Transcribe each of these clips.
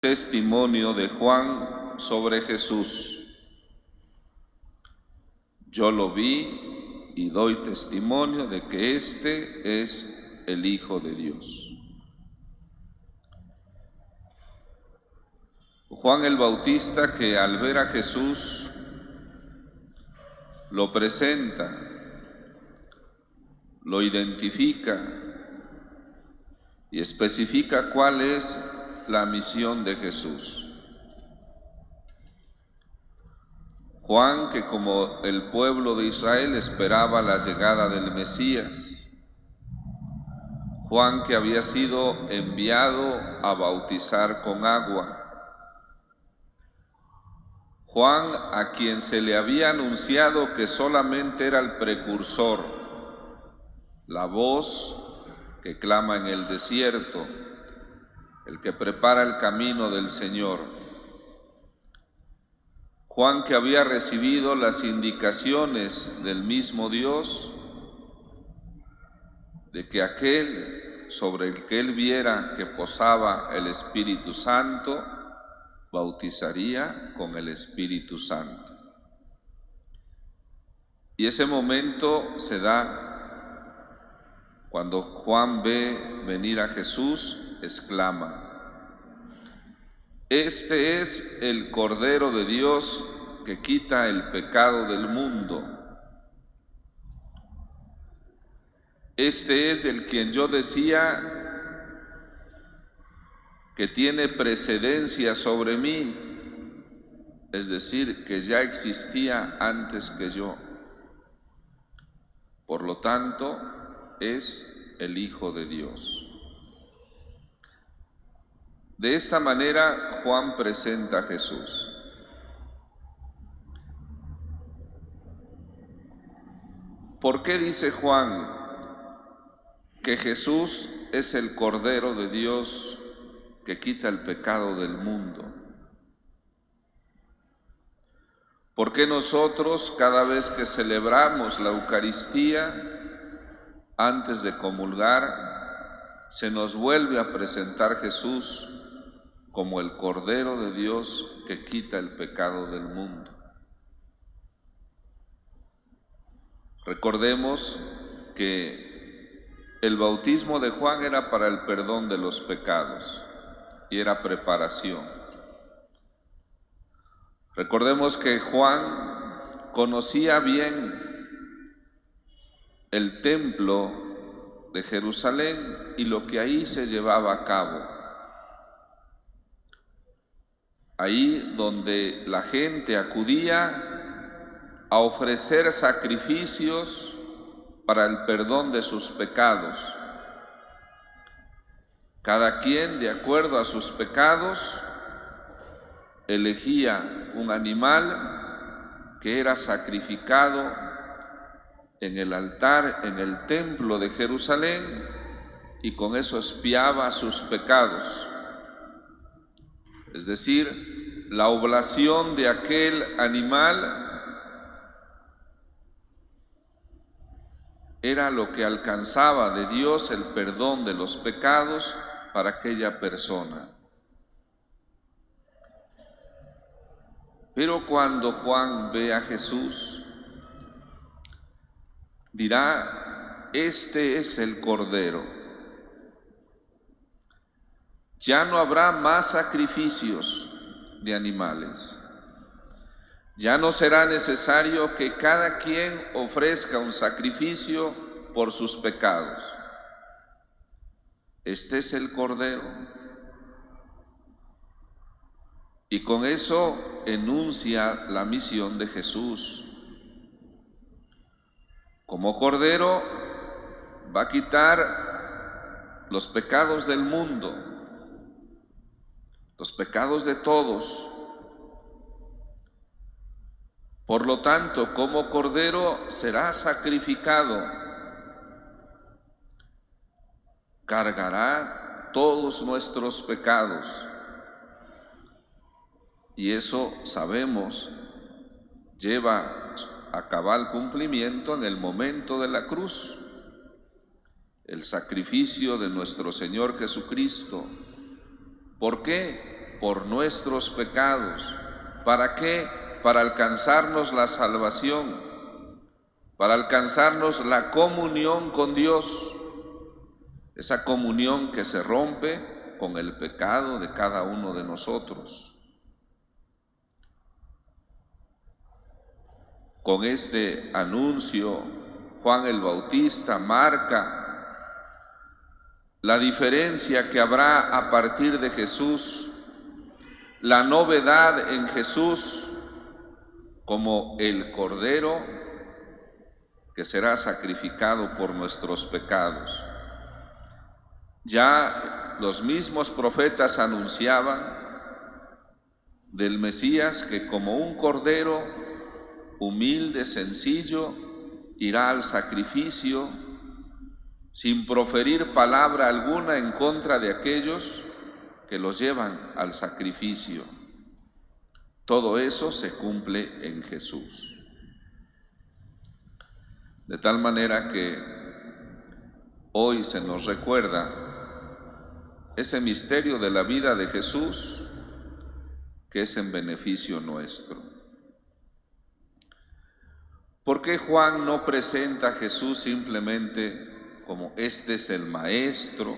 Testimonio de Juan sobre Jesús. Yo lo vi y doy testimonio de que éste es el Hijo de Dios. Juan el Bautista, que al ver a Jesús lo presenta, lo identifica y especifica cuál es la misión de Jesús. Juan, que como el pueblo de Israel esperaba la llegada del Mesías. Juan, que había sido enviado a bautizar con agua. Juan, a quien se le había anunciado que solamente era el precursor, la voz que clama en el desierto, el que prepara el camino del Señor. Juan, que había recibido las indicaciones del mismo Dios de que aquel sobre el que él viera que posaba el Espíritu Santo, bautizaría con el Espíritu Santo. Y ese momento se da cuando Juan ve venir a Jesús, exclama: Este es el Cordero de Dios que quita el pecado del mundo. Este es del quien yo decía que tiene precedencia sobre mí, es decir, que ya existía antes que yo. Por lo tanto, es el Hijo de Dios. De esta manera, Juan presenta a Jesús. ¿Por qué dice Juan que Jesús es el Cordero de Dios que quita el pecado del mundo? ¿Por qué nosotros, cada vez que celebramos la Eucaristía, antes de comulgar, se nos vuelve a presentar Jesús como el Cordero de Dios que quita el pecado del mundo? Recordemos que el bautismo de Juan era para el perdón de los pecados y era preparación. Recordemos que Juan conocía bien el templo de Jerusalén y lo que ahí se llevaba a cabo. Ahí donde la gente acudía a ofrecer sacrificios para el perdón de sus pecados. Cada quien, de acuerdo a sus pecados, elegía un animal que era sacrificado en el altar, en el templo de Jerusalén, y con eso expiaba sus pecados. Es decir, la oblación de aquel animal era lo que alcanzaba de Dios el perdón de los pecados para aquella persona. Pero cuando Juan ve a Jesús, dirá: este es el Cordero. Ya no habrá más sacrificios de animales. Ya no será necesario que cada quien ofrezca un sacrificio por sus pecados. Este es el Cordero. Y con eso enuncia la misión de Jesús. Como Cordero va a quitar los pecados del mundo, los pecados de todos. Por lo tanto, como Cordero será sacrificado, cargará todos nuestros pecados. Y eso, sabemos, lleva a cabal cumplimiento en el momento de la cruz. El sacrificio de nuestro Señor Jesucristo. ¿Por qué? por nuestros pecados. ¿Para qué? Para alcanzarnos la salvación, para alcanzarnos la comunión con Dios, esa comunión que se rompe con el pecado de cada uno de nosotros. Con este anuncio, Juan el Bautista marca la diferencia que habrá a partir de Jesús, la novedad en Jesús como el Cordero que será sacrificado por nuestros pecados. Ya los mismos profetas anunciaban del Mesías que como un Cordero humilde, sencillo, irá al sacrificio sin proferir palabra alguna en contra de aquellos que los llevan al sacrificio. Todo eso se cumple en Jesús. De tal manera que hoy se nos recuerda ese misterio de la vida de Jesús que es en beneficio nuestro. ¿Por qué Juan no presenta a Jesús simplemente como este es el Maestro,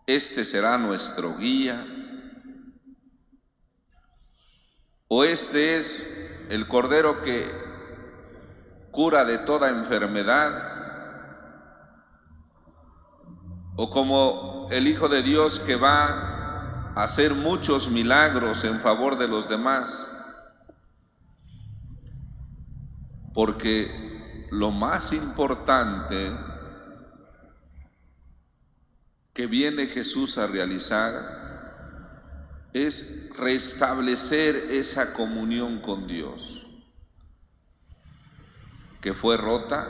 este será nuestro guía, o este es el Cordero que cura de toda enfermedad, o como el Hijo de Dios que va a hacer muchos milagros en favor de los demás? Porque lo más importante que viene Jesús a realizar es restablecer esa comunión con Dios, que fue rota,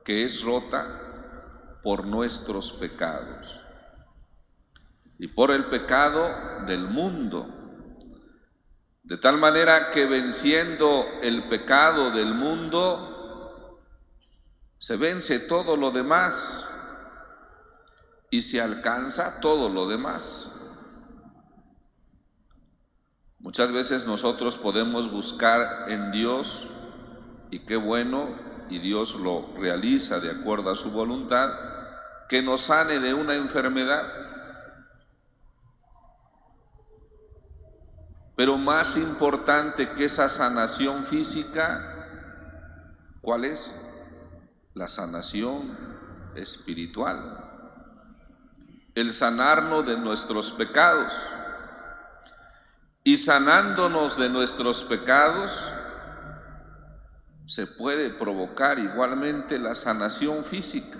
que es rota por nuestros pecados y por el pecado del mundo. De tal manera que venciendo el pecado del mundo, se vence todo lo demás y se alcanza todo lo demás. Muchas veces nosotros podemos buscar en Dios, y qué bueno, y Dios lo realiza de acuerdo a su voluntad, que nos sane de una enfermedad. Pero más importante que esa sanación física, ¿cuál es? La sanación espiritual. El sanarnos de nuestros pecados. Y sanándonos de nuestros pecados, se puede provocar igualmente la sanación física,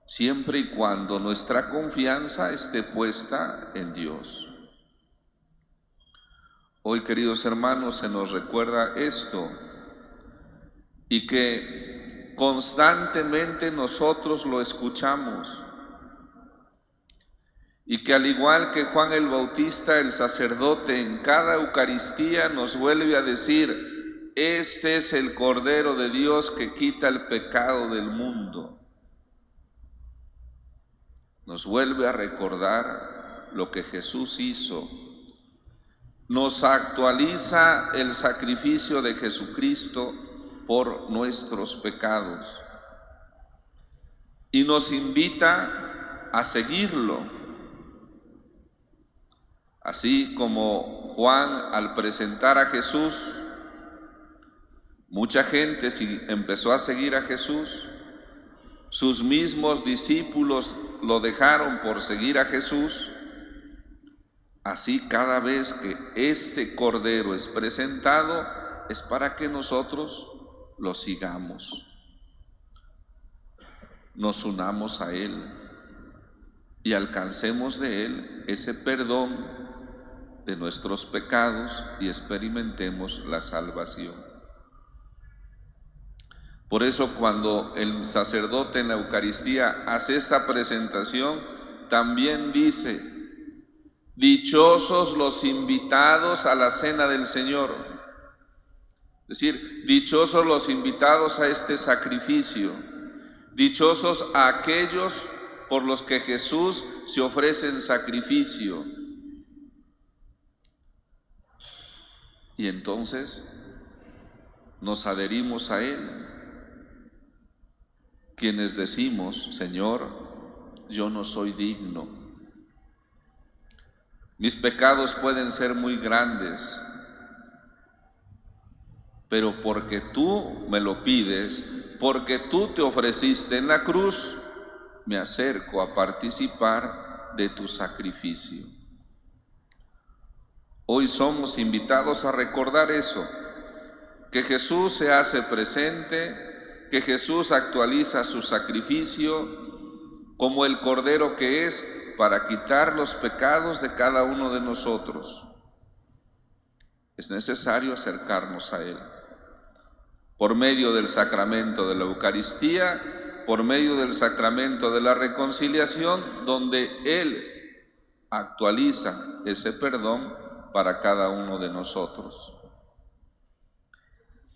siempre y cuando nuestra confianza esté puesta en Dios. Hoy, queridos hermanos, se nos recuerda esto, y que constantemente nosotros lo escuchamos, y que al igual que Juan el Bautista, el sacerdote, en cada Eucaristía nos vuelve a decir: este es el Cordero de Dios que quita el pecado del mundo. Nos vuelve a recordar lo que Jesús hizo. Nos actualiza el sacrificio de Jesucristo por nuestros pecados y nos invita a seguirlo. Así como Juan, al presentar a Jesús, mucha gente empezó a seguir a Jesús, sus mismos discípulos lo dejaron por seguir a Jesús. Así, cada vez que este Cordero es presentado, es para que nosotros lo sigamos, nos unamos a Él y alcancemos de Él ese perdón de nuestros pecados y experimentemos la salvación. Por eso, cuando el sacerdote en la Eucaristía hace esta presentación, también dice: dichosos los invitados a la cena del Señor. Es decir, dichosos los invitados a este sacrificio, dichosos aquellos por los que Jesús se ofrece en sacrificio. Y entonces nos adherimos a Él, quienes decimos: Señor, yo no soy digno. Mis pecados pueden ser muy grandes, pero porque tú me lo pides, porque tú te ofreciste en la cruz, me acerco a participar de tu sacrificio. Hoy somos invitados a recordar eso, que Jesús se hace presente, que Jesús actualiza su sacrificio como el Cordero que es para quitar los pecados de cada uno de nosotros. Es necesario acercarnos a Él por medio del sacramento de la Eucaristía, por medio del sacramento de la reconciliación, donde Él actualiza ese perdón para cada uno de nosotros.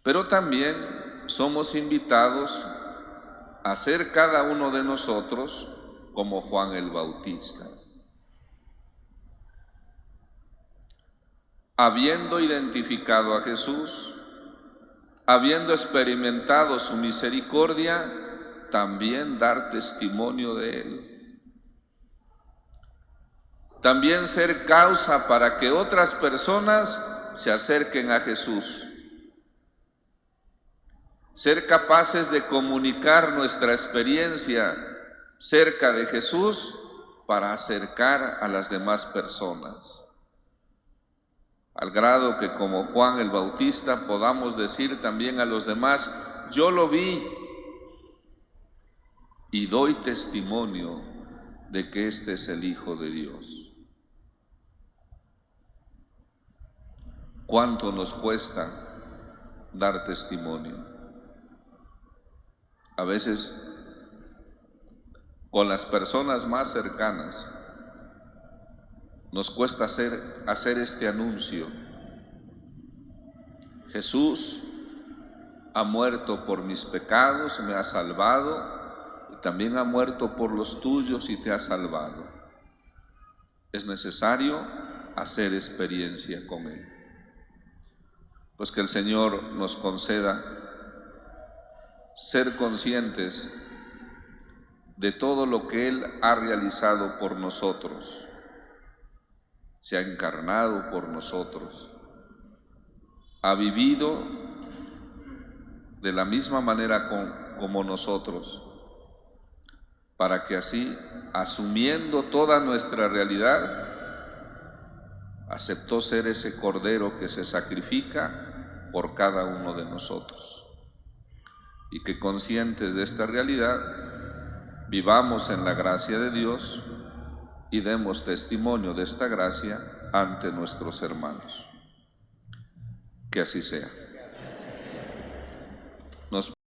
Pero también somos invitados a ser cada uno de nosotros como Juan el Bautista. Habiendo identificado a Jesús, habiendo experimentado su misericordia, también dar testimonio de Él. También ser causa para que otras personas se acerquen a Jesús. Ser capaces de comunicar nuestra experiencia cerca de Jesús para acercar a las demás personas. Al grado que como Juan el Bautista podamos decir también a los demás: yo lo vi y doy testimonio de que este es el Hijo de Dios. ¿Cuánto nos cuesta dar testimonio? A veces con las personas más cercanas nos cuesta hacer este anuncio: Jesús ha muerto por mis pecados, me ha salvado, y también ha muerto por los tuyos y te ha salvado. Es necesario hacer experiencia con Él. Pues que el Señor nos conceda ser conscientes de todo lo que Él ha realizado por nosotros. Se ha encarnado por nosotros, ha vivido de la misma manera como nosotros, para que así, asumiendo toda nuestra realidad, aceptó ser ese Cordero que se sacrifica por cada uno de nosotros. Y que conscientes de esta realidad, vivamos en la gracia de Dios y demos testimonio de esta gracia ante nuestros hermanos. Que así sea.